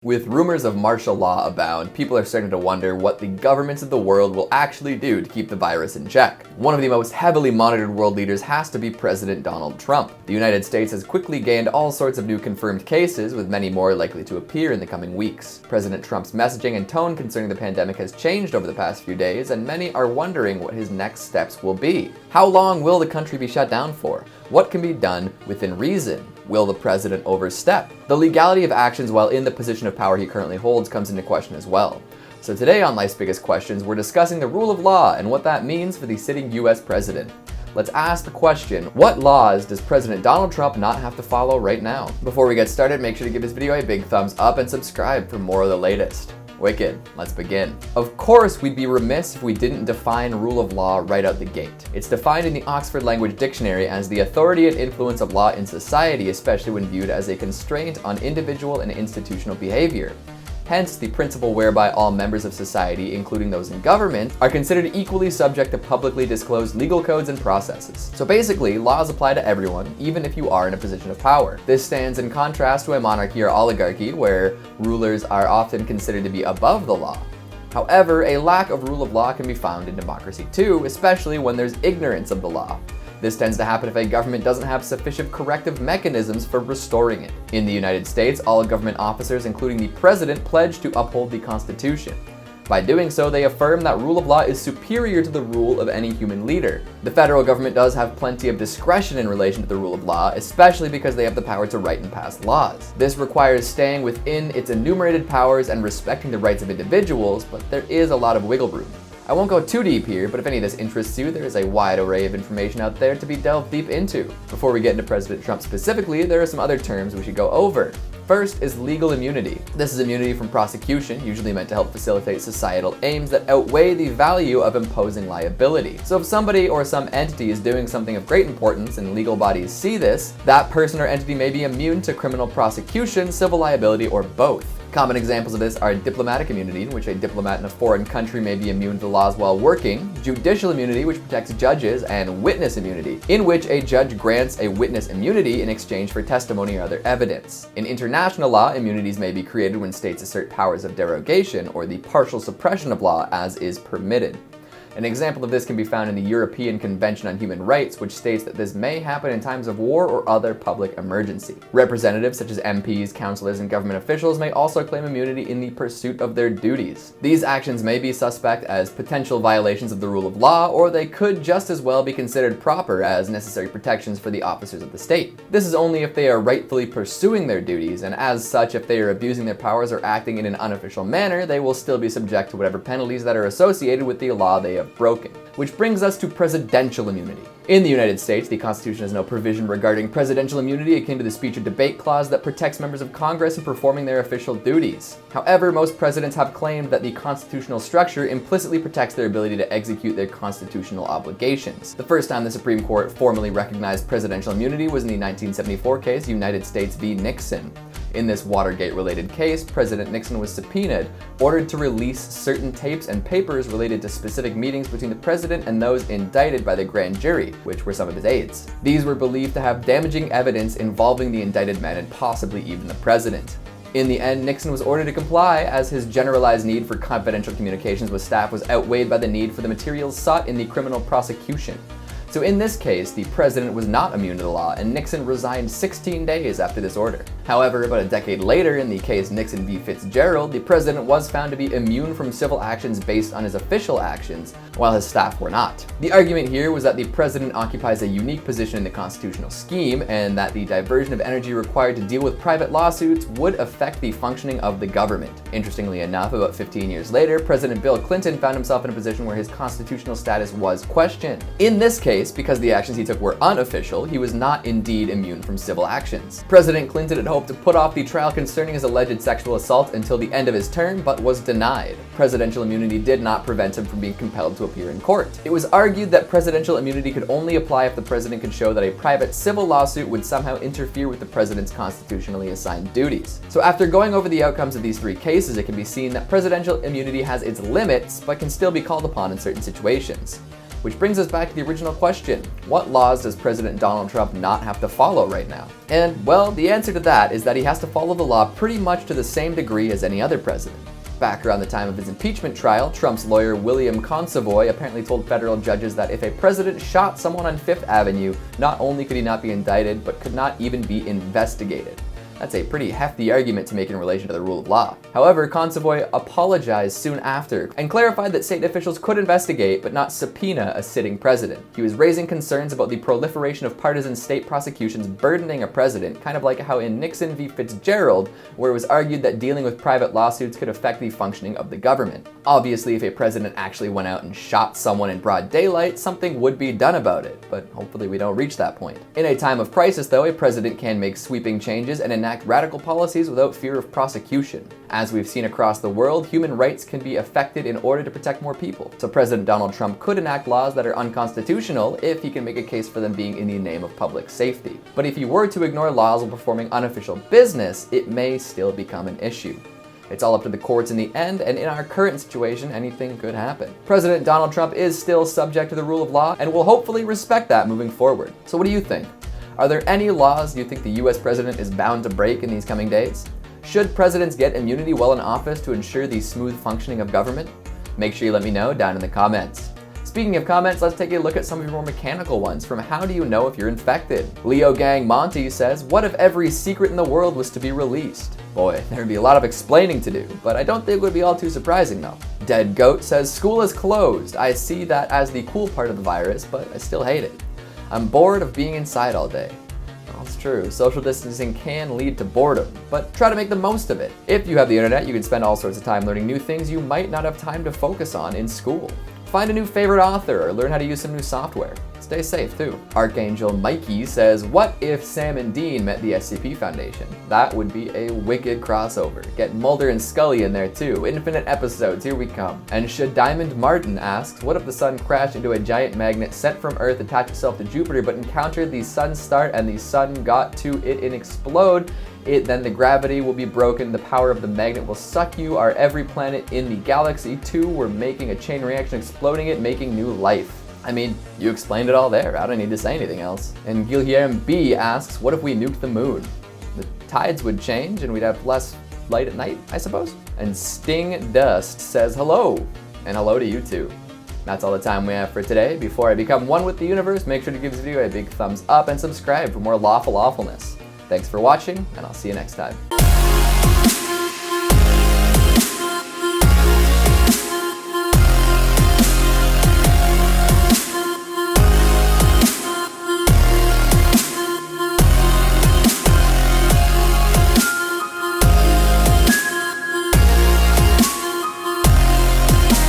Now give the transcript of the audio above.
With rumors of martial law abound, people are starting to wonder what the governments of the world will actually do to keep the virus in check. One of the most heavily monitored world leaders has to be President Donald Trump. The United States has quickly gained all sorts of new confirmed cases, with many more likely to appear in the coming weeks. President Trump's messaging and tone concerning the pandemic has changed over the past few days, and many are wondering what his next steps will be. How long will the country be shut down for? What can be done within reason? Will the president overstep? The legality of actions while in the position of power he currently holds comes into question as well. So today on Life's Biggest Questions, we're discussing the rule of law and what that means for the sitting US president. Let's ask the question, what laws does President Donald Trump not have to follow right now? Before we get started, make sure to give this video a big thumbs up and subscribe for more of the latest. Wicked, let's begin. Of course, we'd be remiss if we didn't define rule of law right out the gate. It's defined in the Oxford Language Dictionary as the authority and influence of law in society, especially when viewed as a constraint on individual and institutional behavior. Hence, the principle whereby all members of society, including those in government, are considered equally subject to publicly disclosed legal codes and processes. So basically, laws apply to everyone, even if you are in a position of power. This stands in contrast to a monarchy or oligarchy, where rulers are often considered to be above the law. However, a lack of rule of law can be found in democracy too, especially when there's ignorance of the law. This tends to happen if a government doesn't have sufficient corrective mechanisms for restoring it. In the United States, all government officers, including the president, pledge to uphold the Constitution. By doing so, they affirm that rule of law is superior to the rule of any human leader. The federal government does have plenty of discretion in relation to the rule of law, especially because they have the power to write and pass laws. This requires staying within its enumerated powers and respecting the rights of individuals, but there is a lot of wiggle room. I won't go too deep here, but if any of this interests you, there is a wide array of information out there to be delved deep into. Before we get into President Trump specifically, there are some other terms we should go over. First is legal immunity. This is immunity from prosecution, usually meant to help facilitate societal aims that outweigh the value of imposing liability. So if somebody or some entity is doing something of great importance and legal bodies see this, that person or entity may be immune to criminal prosecution, civil liability, or both. Common examples of this are diplomatic immunity, in which a diplomat in a foreign country may be immune to laws while working, judicial immunity, which protects judges, and witness immunity, in which a judge grants a witness immunity in exchange for testimony or other evidence. In international law, immunities may be created when states assert powers of derogation or the partial suppression of law as is permitted. An example of this can be found in the European Convention on Human Rights, which states that this may happen in times of war or other public emergency. Representatives such as MPs, councillors, and government officials may also claim immunity in the pursuit of their duties. These actions may be suspect as potential violations of the rule of law, or they could just as well be considered proper as necessary protections for the officers of the state. This is only if they are rightfully pursuing their duties, and as such, if they are abusing their powers or acting in an unofficial manner, they will still be subject to whatever penalties that are associated with the law they have broken. Which brings us to presidential immunity. In the United States, the Constitution has no provision regarding presidential immunity akin to the speech or debate clause that protects members of Congress in performing their official duties. However, most presidents have claimed that the constitutional structure implicitly protects their ability to execute their constitutional obligations. The first time the Supreme Court formally recognized presidential immunity was in the 1974 case United States v. Nixon. In this Watergate-related case, President Nixon was subpoenaed, ordered to release certain tapes and papers related to specific meetings between the president and those indicted by the grand jury, which were some of his aides. These were believed to have damaging evidence involving the indicted men and possibly even the president. In the end, Nixon was ordered to comply, as his generalized need for confidential communications with staff was outweighed by the need for the materials sought in the criminal prosecution. So in this case, the president was not immune to the law, and Nixon resigned 16 days after this order. However, about a decade later, in the case Nixon v. Fitzgerald, the president was found to be immune from civil actions based on his official actions, while his staff were not. The argument here was that the president occupies a unique position in the constitutional scheme, and that the diversion of energy required to deal with private lawsuits would affect the functioning of the government. Interestingly enough, about 15 years later, President Bill Clinton found himself in a position where his constitutional status was questioned. In this case, because the actions he took were unofficial, he was not indeed immune from civil actions. President Clinton had hoped to put off the trial concerning his alleged sexual assault until the end of his term, but was denied. Presidential immunity did not prevent him from being compelled to appear in court. It was argued that presidential immunity could only apply if the president could show that a private civil lawsuit would somehow interfere with the president's constitutionally assigned duties. So after going over the outcomes of these three cases, it can be seen that presidential immunity has its limits, but can still be called upon in certain situations. Which brings us back to the original question: what laws does President Donald Trump not have to follow right now? And, well, the answer to that is that he has to follow the law pretty much to the same degree as any other president. Back around the time of his impeachment trial, Trump's lawyer William Consovoy apparently told federal judges that if a president shot someone on Fifth Avenue, not only could he not be indicted, but could not even be investigated. That's a pretty hefty argument to make in relation to the rule of law. However, Consovoy apologized soon after and clarified that state officials could investigate but not subpoena a sitting president. He was raising concerns about the proliferation of partisan state prosecutions burdening a president, kind of like how in Nixon v. Fitzgerald, where it was argued that dealing with private lawsuits could affect the functioning of the government. Obviously, if a president actually went out and shot someone in broad daylight, something would be done about it, but hopefully we don't reach that point. In a time of crisis, though, a president can make sweeping changes and enact radical policies without fear of prosecution. As we've seen across the world, human rights can be affected in order to protect more people. So President Donald Trump could enact laws that are unconstitutional if he can make a case for them being in the name of public safety. But if he were to ignore laws while performing unofficial business, it may still become an issue. It's all up to the courts in the end, and in our current situation, anything could happen. President Donald Trump is still subject to the rule of law, and will hopefully respect that moving forward. So what do you think? Are there any laws you think the US president is bound to break in these coming days? Should presidents get immunity while in office to ensure the smooth functioning of government? Make sure you let me know down in the comments. Speaking of comments, let's take a look at some of your more mechanical ones from How Do You Know If You're Infected? Leo Gang Monty says, what if every secret in the world was to be released? Boy, there'd be a lot of explaining to do, but I don't think it would be all too surprising though. Dead Goat says, school is closed. I see that as the cool part of the virus, but I still hate it. I'm bored of being inside all day. Well, it's true, social distancing can lead to boredom, but try to make the most of it. If you have the internet, you can spend all sorts of time learning new things you might not have time to focus on in school. Find a new favorite author or learn how to use some new software. Stay safe too. Archangel Mikey says, what if Sam and Dean met the SCP Foundation? That would be a wicked crossover. Get Mulder and Scully in there too. Infinite episodes, here we come. And Should Diamond Martin asks, what if the sun crashed into a giant magnet sent from Earth, attached itself to Jupiter, but encountered the sun's star and the sun got to it and explode? Then the gravity will be broken, the power of the magnet will suck you, our every planet in the galaxy too. We're making a chain reaction, exploding it, making new life. I mean, you explained it all there. I don't need to say anything else. And Guilherme B asks, what if we nuked the moon? The tides would change and we'd have less light at night, I suppose? And Sting Dust says hello, and hello to you too. That's all the time we have for today. Before I become one with the universe, make sure to give this video a big thumbs up and subscribe for more lawful awfulness. Thanks for watching, and I'll see you next time.